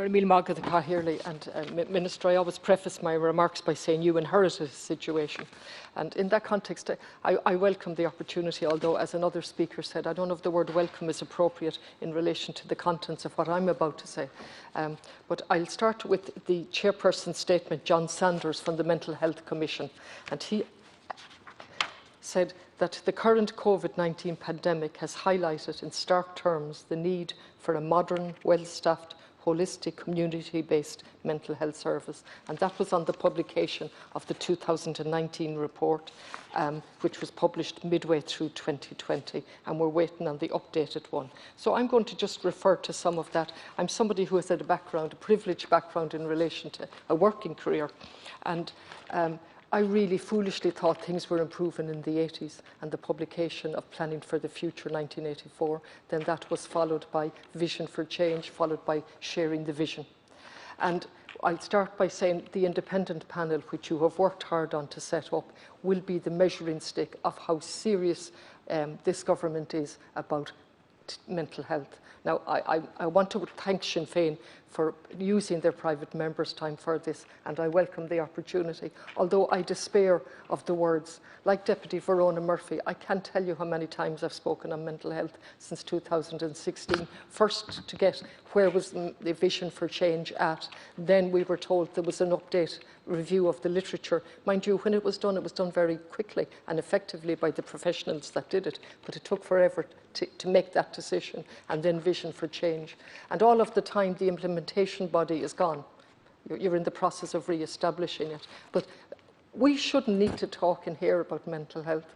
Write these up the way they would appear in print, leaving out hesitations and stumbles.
Mil Maga the Cahirley and Minister, I always preface my remarks by saying you inherited a situation. And in that context, I welcome the opportunity, although, as another speaker said, I don't know if the word welcome is appropriate in relation to the contents of what I'm about to say. But I'll start with the chairperson's statement, John Sanders from the Mental Health Commission. And he said that the current COVID-19 pandemic has highlighted in stark terms the need for a modern, well-staffed, holistic, community-based mental health service. And that was on the publication of the 2019 report, which was published midway through 2020, and we're waiting on the updated one. So I'm going to just refer to some of that. I'm somebody who has had a privileged background in relation to a working career, and I really foolishly thought things were improving in the 80s, and the publication of Planning for the Future 1984, then that was followed by Vision for Change, followed by Sharing the Vision. And I'll start by saying the independent panel, which you have worked hard on to set up, will be the measuring stick of how serious this government is about mental health. Now, I want to thank Sinn Féin for using their private members' time for this, and I welcome the opportunity, although I despair of the words. Like Deputy Verona Murphy, I can't tell you how many times I've spoken on mental health since 2016. First, to get where was the Vision for Change at. Then we were told there was an update review of the literature. Mind you, when it was done very quickly and effectively by the professionals that did it, but it took forever to make that decision, and then Vision for Change. And all of the time, the implementation body is gone. You're in the process of re-establishing it. But we shouldn't need to talk in here about mental health.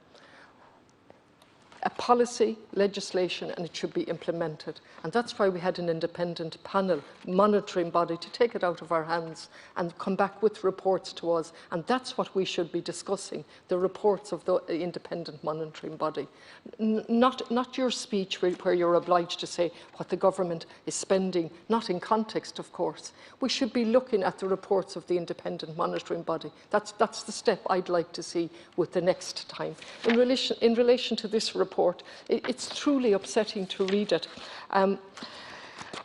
A policy, legislation, and it should be implemented. And that's why we had an independent panel, monitoring body, to take it out of our hands and come back with reports to us. And that's what we should be discussing, the reports of the independent monitoring body. Not your speech where you're obliged to say what the government is spending, not in context, of course. We should be looking at the reports of the independent monitoring body. That's the step I'd like to see with the next time. In relation to this report, it's truly upsetting to read it.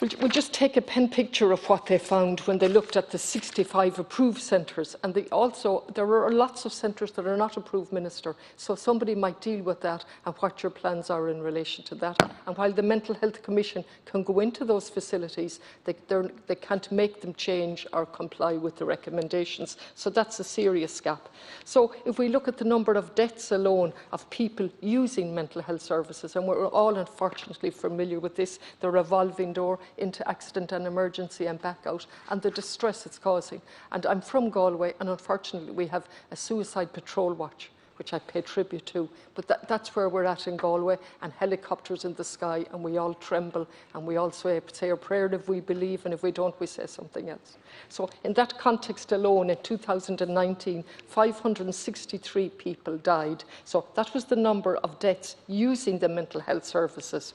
We'll just take a pen picture of what they found when they looked at the 65 approved centres. And there are lots of centres that are not approved, Minister, so somebody might deal with that and what your plans are in relation to that. And while the Mental Health Commission can go into those facilities, they can't make them change or comply with the recommendations. So that's a serious gap. So if we look at the number of deaths alone of people using mental health services, and we're all unfortunately familiar with this, the revolving door into accident and emergency and back out, and the distress it's causing. And I'm from Galway, and unfortunately we have a suicide patrol watch, which I pay tribute to, but that's where we're at in Galway, and helicopters in the sky, and we all tremble, and we all say a prayer if we believe, and if we don't, we say something else. So in that context alone, in 2019, 563 people died. So that was the number of deaths using the mental health services.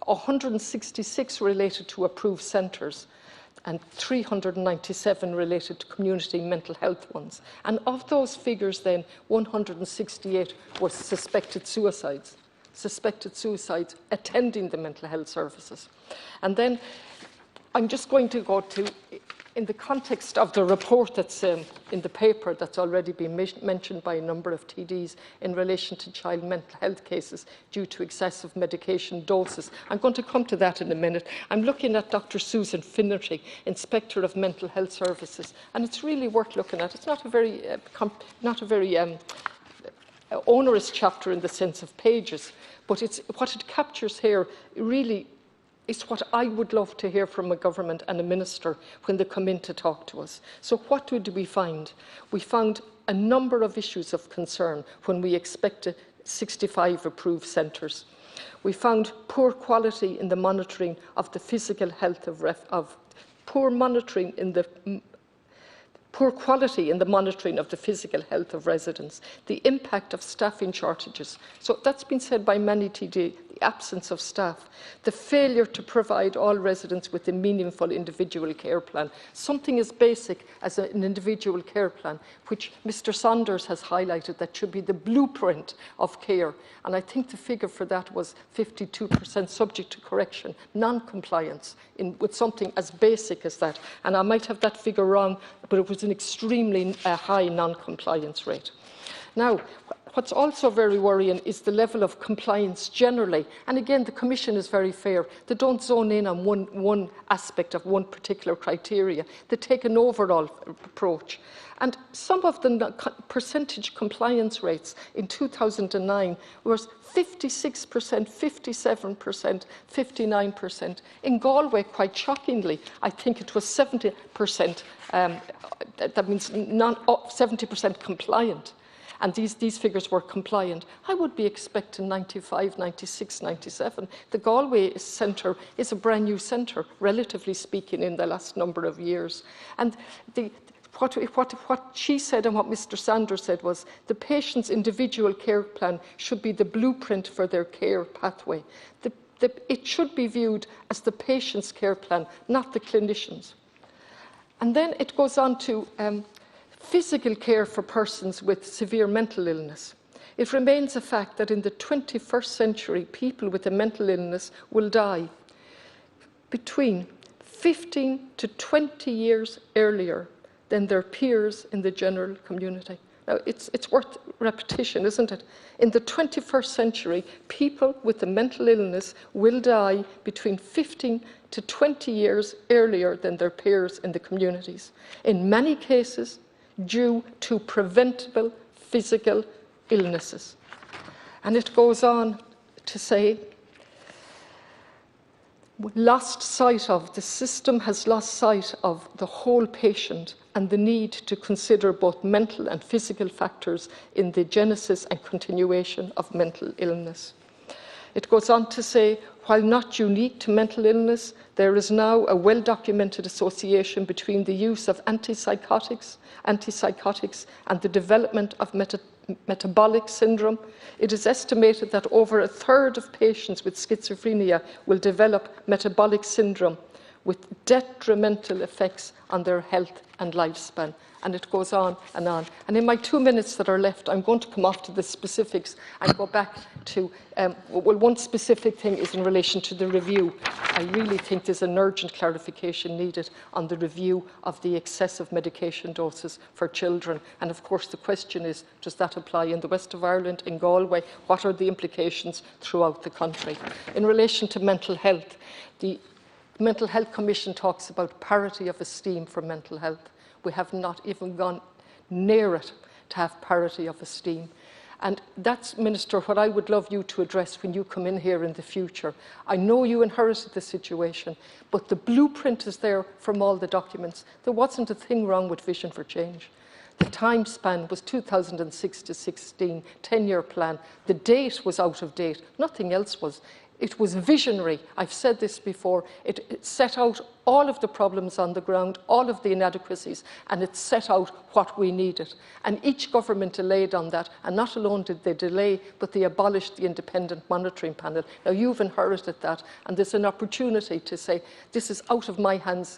166 related to approved centres, and 397 related to community mental health ones. And of those figures then, 168 were suspected suicides attending the mental health services. And then I'm just going to go to, in the context of the report that's in the paper that's already been mentioned by a number of TDs in relation to child mental health cases due to excessive medication doses. I'm going to come to that in a minute. I'm looking at Dr. Susan Finnerty, Inspector of Mental Health Services, and it's really worth looking at. It's not a very onerous chapter in the sense of pages, but what it captures here really is what I would love to hear from a government and a minister when they come in to talk to us. So what did we find? We found a number of issues of concern when we expected 65 approved centres. We found poor quality in the monitoring of the physical health poor quality in the monitoring of the physical health of residents, the impact of staffing shortages. So that's been said by many TD, the absence of staff, the failure to provide all residents with a meaningful individual care plan. Something as basic as an individual care plan, which Mr Saunders has highlighted, that should be the blueprint of care. And I think the figure for that was 52%, subject to correction, non-compliance with something as basic as that. And I might have that figure wrong, but it was an extremely high non-compliance rate. Now, what's also very worrying is the level of compliance generally. And again, the Commission is very fair. They don't zone in on one aspect of one particular criteria. They take an overall approach. And some of the percentage compliance rates in 2009 was 56%, 57%, 59%. In Galway, quite shockingly, I think it was 70%. That means 70% compliant. And these figures were compliant. I would be expecting 95, 96, 97. The Galway centre is a brand new centre, relatively speaking, in the last number of years. And what she said and what Mr Sanders said was the patient's individual care plan should be the blueprint for their care pathway. It should be viewed as the patient's care plan, not the clinician's. And then it goes on to physical care for persons with severe mental illness. It remains a fact that in the 21st century, people with a mental illness will die between 15 to 20 years earlier than their peers in the general community. Now, it's worth repetition, isn't it? In the 21st century, people with a mental illness will die between 15 to 20 years earlier than their peers in the communities. In many cases, due to preventable physical illnesses. And it goes on to say, the system has lost sight of the whole patient and the need to consider both mental and physical factors in the genesis and continuation of mental illness. It goes on to say, while not unique to mental illness, there is now a well-documented association between the use of antipsychotics and the development of metabolic syndrome. It is estimated that over a third of patients with schizophrenia will develop metabolic syndrome with detrimental effects on their health and lifespan. And it goes on. And in my 2 minutes that are left, I'm going to come off to the specifics and go back to, one specific thing is in relation to the review. I really think there's an urgent clarification needed on the review of the excessive medication doses for children. And of course, the question is, does that apply in the west of Ireland, in Galway? What are the implications throughout the country? In relation to mental health, the Mental Health Commission talks about parity of esteem for mental health. We have not even gone near it to have parity of esteem. And that's, Minister, what I would love you to address when you come in here in the future. I know you inherited the situation, but the blueprint is there from all the documents. There wasn't a thing wrong with Vision for Change. The time span was 2006 to 16, 10-year plan. The date was out of date. Nothing else was. It was visionary. I've said this before. It set out all of the problems on the ground, all of the inadequacies, and it set out what we needed. And each government delayed on that, and not alone did they delay, but they abolished the independent monitoring panel. Now, you've inherited that, and there's an opportunity to say, this is out of my hands,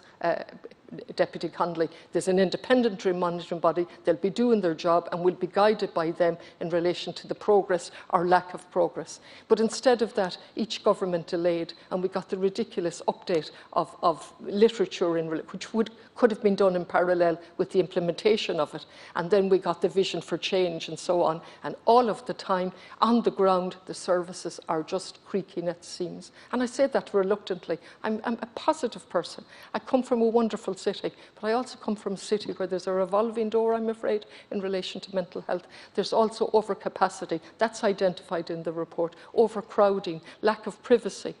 Deputy Connolly. There's an independent monitoring body. They'll be doing their job and will be guided by them in relation to the progress or lack of progress. But instead of that, each government delayed, and we got the ridiculous update of literature which could have been done in parallel with the implementation of it. And then we got the Vision for Change and so on. And all of the time, on the ground, the services are just creaking at the seams. And I say that reluctantly. I'm a positive person. I come from a wonderful city, but I also come from a city where there's a revolving door, I'm afraid, in relation to mental health. There's also overcapacity. That's identified in the report. Overcrowding, lack of privacy,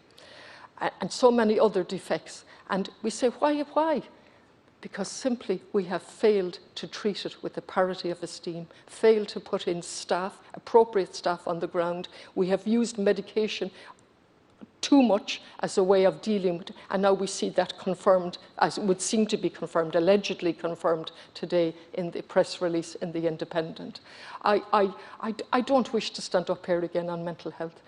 and so many other defects. And we say, why? Because simply we have failed to treat it with the parity of esteem, failed to put in staff, appropriate staff on the ground. We have used medication too much as a way of dealing with it, and now we see that confirmed, as it would seem to be confirmed, allegedly confirmed today in the press release in The Independent. I don't wish to stand up here again on mental health.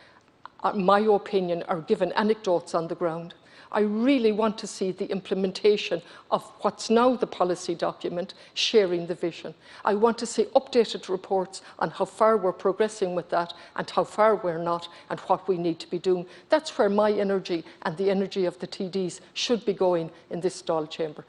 my opinion, are given anecdotes on the ground. I really want to see the implementation of what's now the policy document, sharing the vision. I want to see updated reports on how far we're progressing with that and how far we're not and what we need to be doing. That's where my energy and the energy of the TDs should be going in this Dáil chamber.